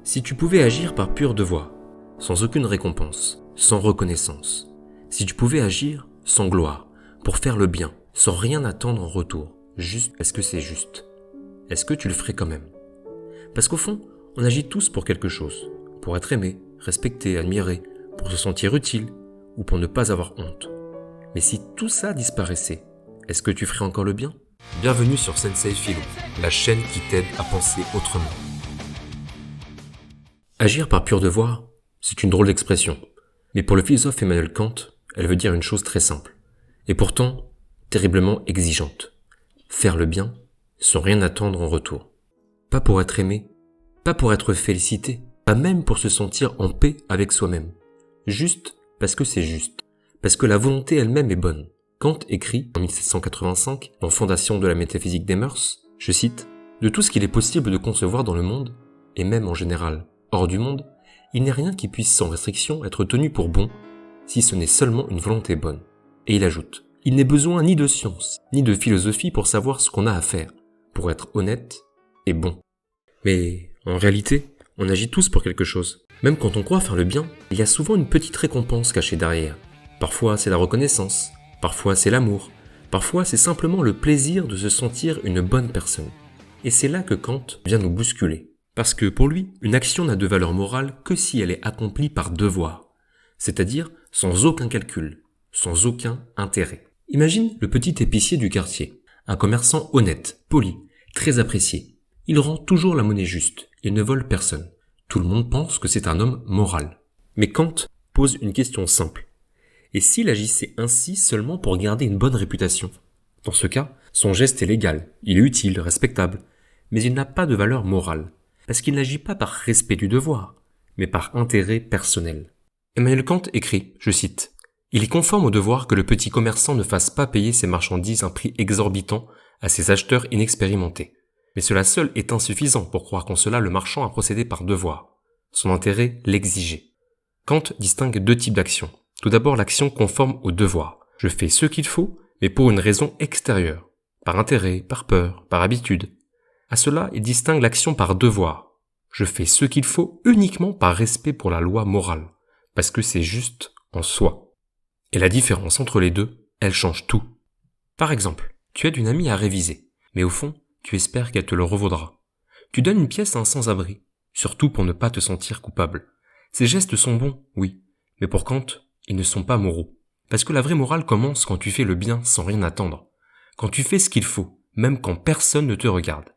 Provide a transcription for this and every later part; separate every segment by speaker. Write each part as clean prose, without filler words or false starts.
Speaker 1: Si tu pouvais agir par pur devoir, sans aucune récompense, sans reconnaissance, si tu pouvais agir sans gloire, pour faire le bien, sans rien attendre en retour, juste parce que c'est juste, est-ce que tu le ferais quand même? Parce qu'au fond, on agit tous pour quelque chose, pour être aimé, respecté, admiré, pour se sentir utile ou pour ne pas avoir honte. Mais si tout ça disparaissait, est-ce que tu ferais encore le bien? Bienvenue sur Sensei Philo, la chaîne qui t'aide à penser autrement. Agir par pur devoir, c'est une drôle d'expression. Mais pour le philosophe Emmanuel Kant, elle veut dire une chose très simple. Et pourtant, terriblement exigeante. Faire le bien, sans rien attendre en retour. Pas pour être aimé, pas pour être félicité, pas même pour se sentir en paix avec soi-même. Juste parce que c'est juste. Parce que la volonté elle-même est bonne. Kant écrit en 1785 dans Fondation de la métaphysique des mœurs, je cite, « De tout ce qu'il est possible de concevoir dans le monde, et même en général hors du monde, il n'est rien qui puisse sans restriction être tenu pour bon, si ce n'est seulement une volonté bonne. » Et il ajoute, « Il n'est besoin ni de science, ni de philosophie pour savoir ce qu'on a à faire, pour être honnête et bon. » Mais en réalité, on agit tous pour quelque chose. Même quand on croit faire le bien, il y a souvent une petite récompense cachée derrière. Parfois c'est la reconnaissance, parfois c'est l'amour, parfois c'est simplement le plaisir de se sentir une bonne personne. Et c'est là que Kant vient nous bousculer. Parce que pour lui, une action n'a de valeur morale que si elle est accomplie par devoir, c'est-à-dire sans aucun calcul, sans aucun intérêt. Imagine le petit épicier du quartier, un commerçant honnête, poli, très apprécié. Il rend toujours la monnaie juste, il ne vole personne. Tout le monde pense que c'est un homme moral. Mais Kant pose une question simple. Et s'il agissait ainsi seulement pour garder une bonne réputation? Dans ce cas, son geste est légal, il est utile, respectable, mais il n'a pas de valeur morale, parce qu'il n'agit pas par respect du devoir, mais par intérêt personnel. Emmanuel Kant écrit, je cite, « Il est conforme au devoir que le petit commerçant ne fasse pas payer ses marchandises un prix exorbitant à ses acheteurs inexpérimentés. Mais cela seul est insuffisant pour croire qu'en cela le marchand a procédé par devoir. Son intérêt l'exigeait. » Kant distingue deux types d'actions. Tout d'abord l'action conforme au devoir. Je fais ce qu'il faut, mais pour une raison extérieure, par intérêt, par peur, par habitude. À cela, il distingue l'action par devoir. Je fais ce qu'il faut uniquement par respect pour la loi morale, parce que c'est juste en soi. Et la différence entre les deux, elle change tout. Par exemple, tu aides une amie à réviser, mais au fond, tu espères qu'elle te le revaudra. Tu donnes une pièce à un sans-abri, surtout pour ne pas te sentir coupable. Ces gestes sont bons, oui, mais pour Kant, ils ne sont pas moraux. Parce que la vraie morale commence quand tu fais le bien sans rien attendre. Quand tu fais ce qu'il faut, même quand personne ne te regarde.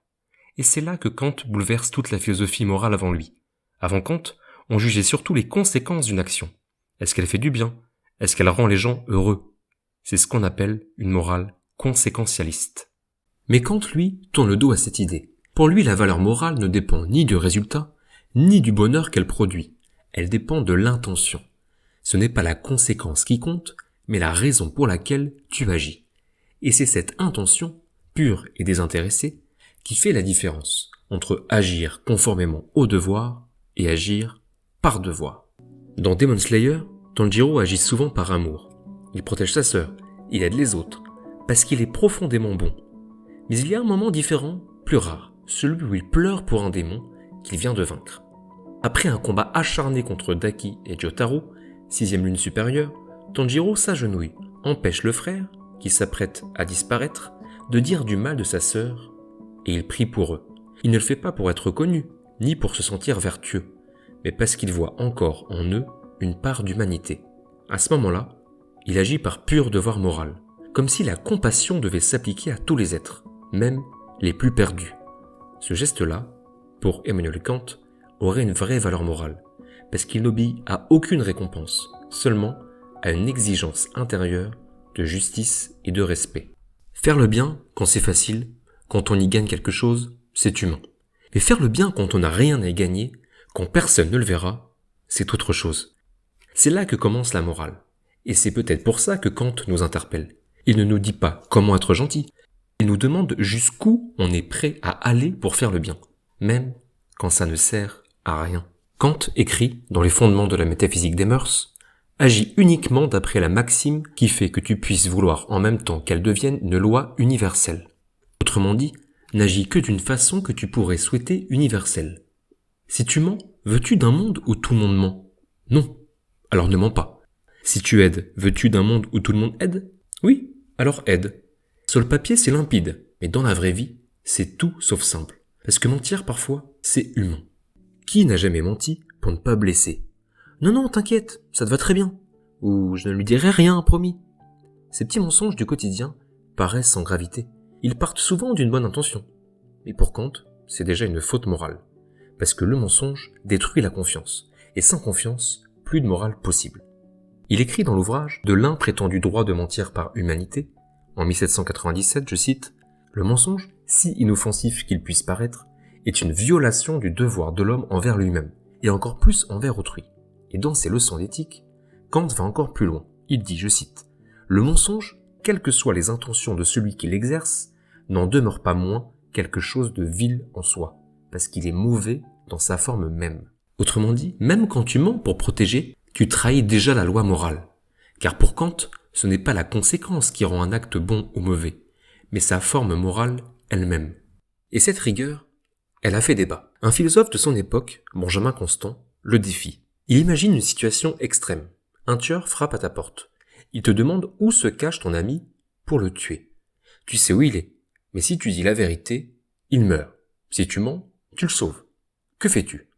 Speaker 1: Et c'est là que Kant bouleverse toute la philosophie morale avant lui. Avant Kant, on jugeait surtout les conséquences d'une action. Est-ce qu'elle fait du bien? Est-ce qu'elle rend les gens heureux? C'est ce qu'on appelle une morale conséquentialiste. Mais Kant, lui, tourne le dos à cette idée. Pour lui, la valeur morale ne dépend ni du résultat, ni du bonheur qu'elle produit. Elle dépend de l'intention. Ce n'est pas la conséquence qui compte, mais la raison pour laquelle tu agis. Et c'est cette intention, pure et désintéressée, qui fait la différence entre agir conformément au devoir et agir par devoir. Dans Demon Slayer, Tanjiro agit souvent par amour. Il protège sa sœur, il aide les autres, parce qu'il est profondément bon. Mais il y a un moment différent, plus rare, celui où il pleure pour un démon qu'il vient de vaincre. Après un combat acharné contre Daki et Jotaro, 6e lune supérieure, Tanjiro s'agenouille, empêche le frère, qui s'apprête à disparaître, de dire du mal de sa sœur, et il prie pour eux. Il ne le fait pas pour être connu, ni pour se sentir vertueux, mais parce qu'il voit encore en eux une part d'humanité. À ce moment-là, il agit par pur devoir moral, comme si la compassion devait s'appliquer à tous les êtres, même les plus perdus. Ce geste-là, pour Emmanuel Kant, aurait une vraie valeur morale, parce qu'il n'obéit à aucune récompense, seulement à une exigence intérieure de justice et de respect. Faire le bien, quand c'est facile, quand on y gagne quelque chose, c'est humain. Mais faire le bien quand on n'a rien à y gagner, quand personne ne le verra, c'est autre chose. C'est là que commence la morale. Et c'est peut-être pour ça que Kant nous interpelle. Il ne nous dit pas comment être gentil. Il nous demande jusqu'où on est prêt à aller pour faire le bien, même quand ça ne sert à rien. Kant écrit, dans les fondements de la métaphysique des mœurs, « Agis uniquement d'après la maxime qui fait que tu puisses vouloir en même temps qu'elle devienne une loi universelle. » Autrement dit, n'agis que d'une façon que tu pourrais souhaiter universelle. Si tu mens, veux-tu d'un monde où tout le monde ment? Non. Alors ne mens pas. Si tu aides, veux-tu d'un monde où tout le monde aide? Oui. Alors aide. Sur le papier, c'est limpide, mais dans la vraie vie, c'est tout sauf simple. Parce que mentir, parfois, c'est humain. Qui n'a jamais menti pour ne pas blesser? Non, t'inquiète, ça te va très bien. Ou je ne lui dirai rien, promis. Ces petits mensonges du quotidien paraissent sans gravité. Ils partent souvent d'une bonne intention. Mais pour Kant, c'est déjà une faute morale. Parce que le mensonge détruit la confiance. Et sans confiance, plus de morale possible. Il écrit dans l'ouvrage de l'un prétendu droit de mentir par humanité, en 1797, je cite, « Le mensonge, si inoffensif qu'il puisse paraître, est une violation du devoir de l'homme envers lui-même, et encore plus envers autrui. » Et dans ses leçons d'éthique, Kant va encore plus loin. Il dit, je cite, « Le mensonge, quelles que soient les intentions de celui qui l'exerce, n'en demeure pas moins quelque chose de vil en soi, parce qu'il est mauvais dans sa forme même. » Autrement dit, même quand tu mens pour protéger, tu trahis déjà la loi morale. Car pour Kant, ce n'est pas la conséquence qui rend un acte bon ou mauvais, mais sa forme morale elle-même. Et cette rigueur, elle a fait débat. Un philosophe de son époque, Benjamin Constant, le défie. Il imagine une situation extrême. Un tueur frappe à ta porte. Il te demande où se cache ton ami pour le tuer. Tu sais où il est, mais si tu dis la vérité, il meurt. Si tu mens, tu le sauves. Que fais-tu?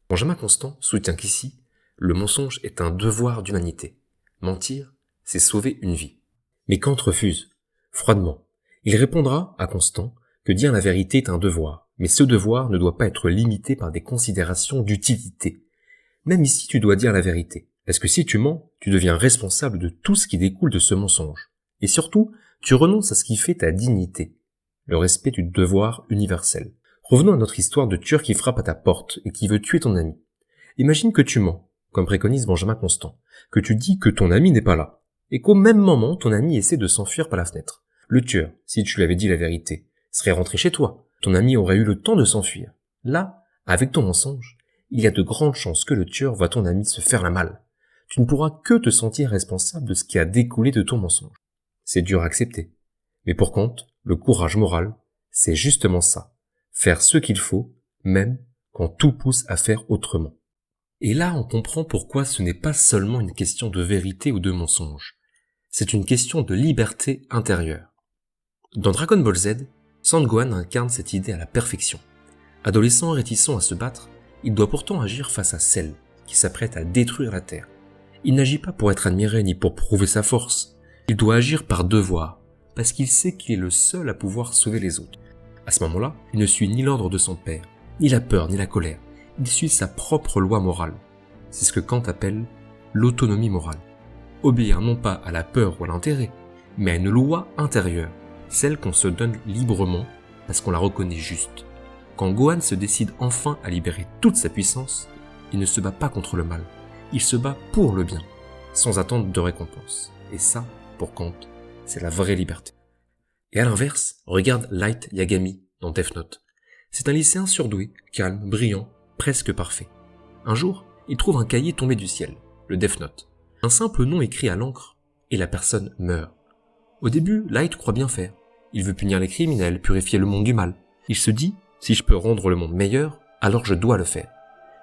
Speaker 1: Benjamin Constant soutient qu'ici, le mensonge est un devoir d'humanité. Mentir, c'est sauver une vie. Mais Kant refuse, froidement. Il répondra à Constant que dire la vérité est un devoir, mais ce devoir ne doit pas être limité par des considérations d'utilité. Même ici, tu dois dire la vérité, parce que si tu mens, tu deviens responsable de tout ce qui découle de ce mensonge. Et surtout, tu renonces à ce qui fait ta dignité, le respect du devoir universel. Revenons à notre histoire de tueur qui frappe à ta porte et qui veut tuer ton ami. Imagine que tu mens, comme préconise Benjamin Constant, que tu dis que ton ami n'est pas là, et qu'au même moment, ton ami essaie de s'enfuir par la fenêtre. Le tueur, si tu lui avais dit la vérité, serait rentré chez toi. Ton ami aurait eu le temps de s'enfuir. Là, avec ton mensonge, il y a de grandes chances que le tueur voit ton ami se faire la malle. Tu ne pourras que te sentir responsable de ce qui a découlé de ton mensonge. C'est dur à accepter. Mais pour Kant, le courage moral, c'est justement ça. Faire ce qu'il faut, même quand tout pousse à faire autrement. Et là, on comprend pourquoi ce n'est pas seulement une question de vérité ou de mensonge. C'est une question de liberté intérieure. Dans Dragon Ball Z, Son Gohan incarne cette idée à la perfection. Adolescent réticent à se battre, il doit pourtant agir face à Cell, qui s'apprête à détruire la Terre. Il n'agit pas pour être admiré ni pour prouver sa force. Il doit agir par devoir, parce qu'il sait qu'il est le seul à pouvoir sauver les autres. À ce moment-là, il ne suit ni l'ordre de son père, ni la peur, ni la colère. Il suit sa propre loi morale. C'est ce que Kant appelle l'autonomie morale. Obéir non pas à la peur ou à l'intérêt, mais à une loi intérieure, celle qu'on se donne librement parce qu'on la reconnaît juste. Quand Gohan se décide enfin à libérer toute sa puissance, il ne se bat pas contre le mal, il se bat pour le bien, sans attendre de récompense. Et ça, pour Kant, c'est la vraie liberté. Et à l'inverse, regarde Light Yagami dans Death Note. C'est un lycéen surdoué, calme, brillant, presque parfait. Un jour, il trouve un cahier tombé du ciel, le Death Note. Un simple nom écrit à l'encre, et la personne meurt. Au début, Light croit bien faire. Il veut punir les criminels, purifier le monde du mal. Il se dit, si je peux rendre le monde meilleur, alors je dois le faire.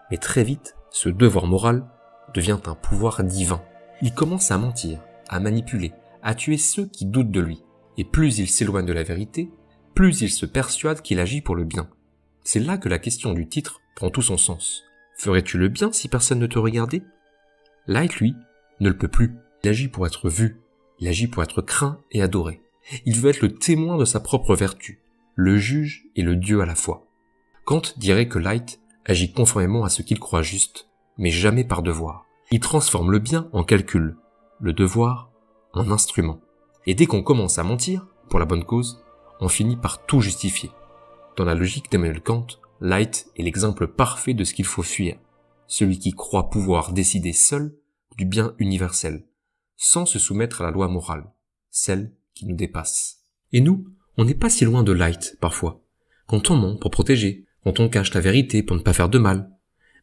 Speaker 1: Mais très vite, ce devoir moral devient un pouvoir divin. Il commence à mentir, à manipuler, à tuer ceux qui doutent de lui. Et plus il s'éloigne de la vérité, plus il se persuade qu'il agit pour le bien. C'est là que la question du titre prend tout son sens. Ferais-tu le bien si personne ne te regardait? Light, lui, ne le peut plus. Il agit pour être vu. Il agit pour être craint et adoré. Il veut être le témoin de sa propre vertu, le juge et le Dieu à la fois. Kant dirait que Light agit conformément à ce qu'il croit juste, mais jamais par devoir. Il transforme le bien en calcul, le devoir en instrument. Et dès qu'on commence à mentir, pour la bonne cause, on finit par tout justifier. Dans la logique d'Emmanuel Kant, Light est l'exemple parfait de ce qu'il faut fuir. Celui qui croit pouvoir décider seul du bien universel, sans se soumettre à la loi morale, celle qui nous dépasse. Et nous, on n'est pas si loin de Light, parfois. Quand on ment pour protéger, quand on cache la vérité pour ne pas faire de mal.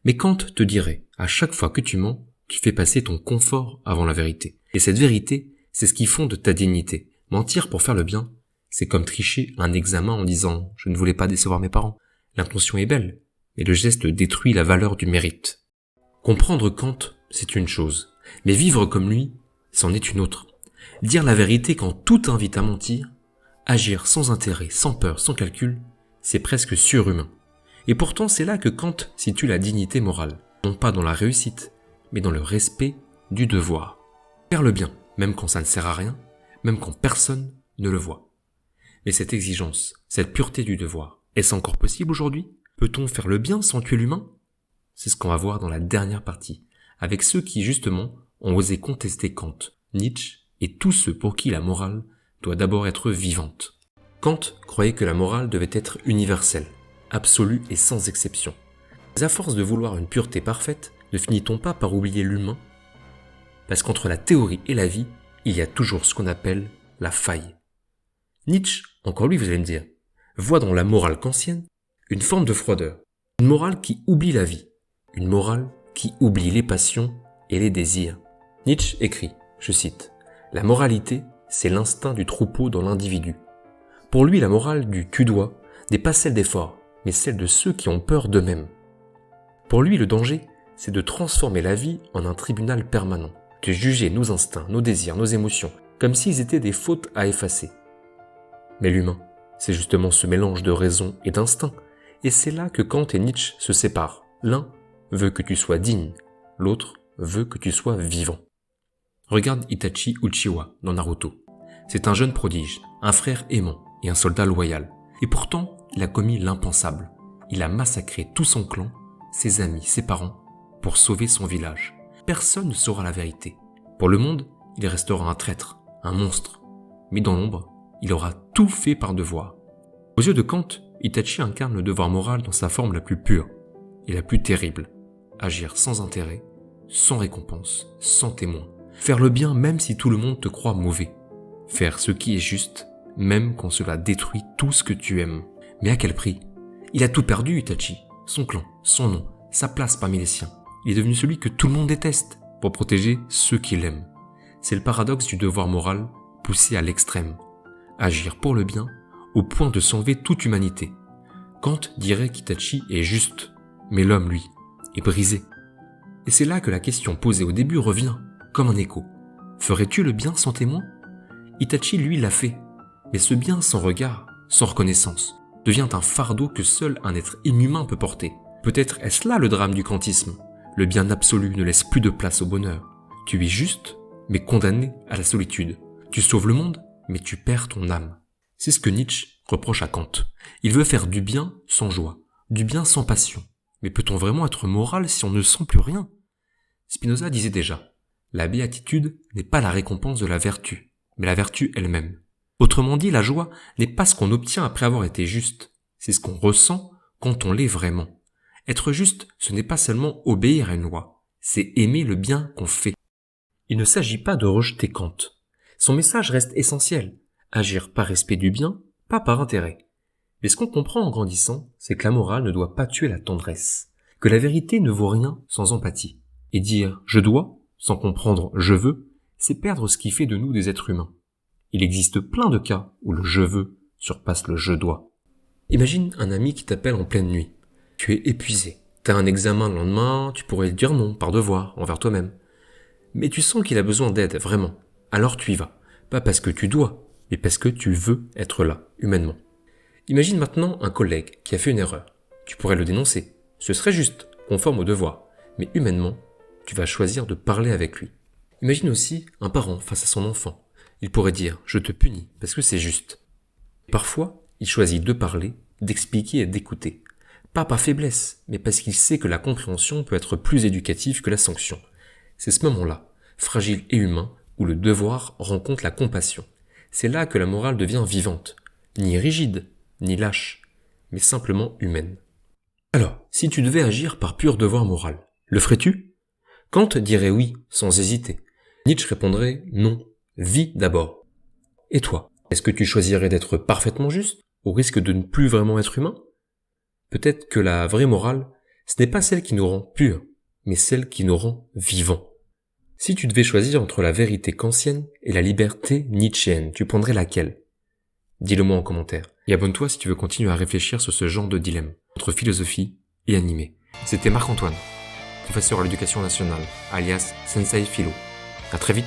Speaker 1: Mais Kant te dirait, à chaque fois que tu mens, tu fais passer ton confort avant la vérité. Et cette vérité, c'est ce qui fonde ta dignité. Mentir pour faire le bien, c'est comme tricher un examen en disant « je ne voulais pas décevoir mes parents ». L'intention est belle, mais le geste détruit la valeur du mérite. Comprendre Kant, c'est une chose, mais vivre comme lui, c'en est une autre. Dire la vérité quand tout invite à mentir, agir sans intérêt, sans peur, sans calcul, c'est presque surhumain. Et pourtant, c'est là que Kant situe la dignité morale, non pas dans la réussite, mais dans le respect du devoir. Faire le bien, même quand ça ne sert à rien, même quand personne ne le voit. Mais cette exigence, cette pureté du devoir, est-ce encore possible aujourd'hui? Peut-on faire le bien sans tuer l'humain? C'est ce qu'on va voir dans la dernière partie, avec ceux qui, justement, ont osé contester Kant, Nietzsche et tous ceux pour qui la morale doit d'abord être vivante. Kant croyait que la morale devait être universelle, absolue et sans exception. Mais à force de vouloir une pureté parfaite, ne finit-on pas par oublier l'humain? Parce qu'entre la théorie et la vie, il y a toujours ce qu'on appelle la faille. Nietzsche, encore lui vous allez me dire, voit dans la morale kantienne une forme de froideur, une morale qui oublie la vie, une morale qui oublie les passions et les désirs. Nietzsche écrit, je cite, « La moralité, c'est l'instinct du troupeau dans l'individu. Pour lui, la morale du tu-dois n'est pas celle des forts, mais celle de ceux qui ont peur d'eux-mêmes. Pour lui, le danger, c'est de transformer la vie en un tribunal permanent, de juger nos instincts, nos désirs, nos émotions, comme s'ils étaient des fautes à effacer. Mais l'humain, c'est justement ce mélange de raison et d'instinct, et c'est là que Kant et Nietzsche se séparent. L'un veut que tu sois digne, l'autre veut que tu sois vivant. Regarde Itachi Uchiwa dans Naruto. C'est un jeune prodige, un frère aimant et un soldat loyal. Et pourtant, il a commis l'impensable. Il a massacré tout son clan, ses amis, ses parents, pour sauver son village. Personne ne saura la vérité. Pour le monde, il restera un traître, un monstre. Mais dans l'ombre, il aura tout fait par devoir. Aux yeux de Kant, Itachi incarne le devoir moral dans sa forme la plus pure et la plus terrible. Agir sans intérêt, sans récompense, sans témoin. Faire le bien même si tout le monde te croit mauvais. Faire ce qui est juste, même quand cela détruit tout ce que tu aimes. Mais à quel prix? Il a tout perdu, Itachi. Son clan, son nom, sa place parmi les siens. Il est devenu celui que tout le monde déteste pour protéger ceux qu'il aime. C'est le paradoxe du devoir moral poussé à l'extrême. Agir pour le bien au point de sauver toute humanité. Kant dirait qu'Itachi est juste, mais l'homme, lui, est brisé. Et c'est là que la question posée au début revient, comme un écho. Ferais-tu le bien sans témoin? Itachi, lui, l'a fait. Mais ce bien sans regard, sans reconnaissance, devient un fardeau que seul un être inhumain peut porter. Peut-être est-ce là le drame du kantisme. Le bien absolu ne laisse plus de place au bonheur. Tu es juste, mais condamné à la solitude. Tu sauves le monde, mais tu perds ton âme. C'est ce que Nietzsche reproche à Kant. Il veut faire du bien sans joie, du bien sans passion. Mais peut-on vraiment être moral si on ne sent plus rien? Spinoza disait déjà, la béatitude n'est pas la récompense de la vertu, mais la vertu elle-même. Autrement dit, la joie n'est pas ce qu'on obtient après avoir été juste, c'est ce qu'on ressent quand on l'est vraiment. Être juste, ce n'est pas seulement obéir à une loi, c'est aimer le bien qu'on fait. Il ne s'agit pas de rejeter Kant. Son message reste essentiel, agir par respect du bien, pas par intérêt. Mais ce qu'on comprend en grandissant, c'est que la morale ne doit pas tuer la tendresse, que la vérité ne vaut rien sans empathie. Et dire « je dois » sans comprendre « je veux », c'est perdre ce qui fait de nous des êtres humains. Il existe plein de cas où le « je veux » surpasse le « je dois ». Imagine un ami qui t'appelle en pleine nuit. Tu es épuisé. T'as un examen le lendemain, tu pourrais dire non, par devoir, envers toi-même. Mais tu sens qu'il a besoin d'aide, vraiment. Alors tu y vas. Pas parce que tu dois, mais parce que tu veux être là, humainement. Imagine maintenant un collègue qui a fait une erreur. Tu pourrais le dénoncer. Ce serait juste, conforme au devoir. Mais humainement, tu vas choisir de parler avec lui. Imagine aussi un parent face à son enfant. Il pourrait dire « je te punis parce que c'est juste ». Parfois, il choisit de parler, d'expliquer et d'écouter. Pas par faiblesse, mais parce qu'il sait que la compréhension peut être plus éducative que la sanction. C'est ce moment-là, fragile et humain, où le devoir rencontre la compassion. C'est là que la morale devient vivante, ni rigide, ni lâche, mais simplement humaine. Alors, si tu devais agir par pur devoir moral, le ferais-tu? Kant dirait oui, sans hésiter. Nietzsche répondrait non, vis d'abord. Et toi, est-ce que tu choisirais d'être parfaitement juste, au risque de ne plus vraiment être humain? Peut-être que la vraie morale, ce n'est pas celle qui nous rend purs, mais celle qui nous rend vivants. Si tu devais choisir entre la vérité kantienne et la liberté nietzschéenne, tu prendrais laquelle? Dis-le moi en commentaire. Et abonne-toi si tu veux continuer à réfléchir sur ce genre de dilemme, entre philosophie et animé. C'était Marc-Antoine, professeur à l'éducation nationale, alias Sensei Philo. À très vite.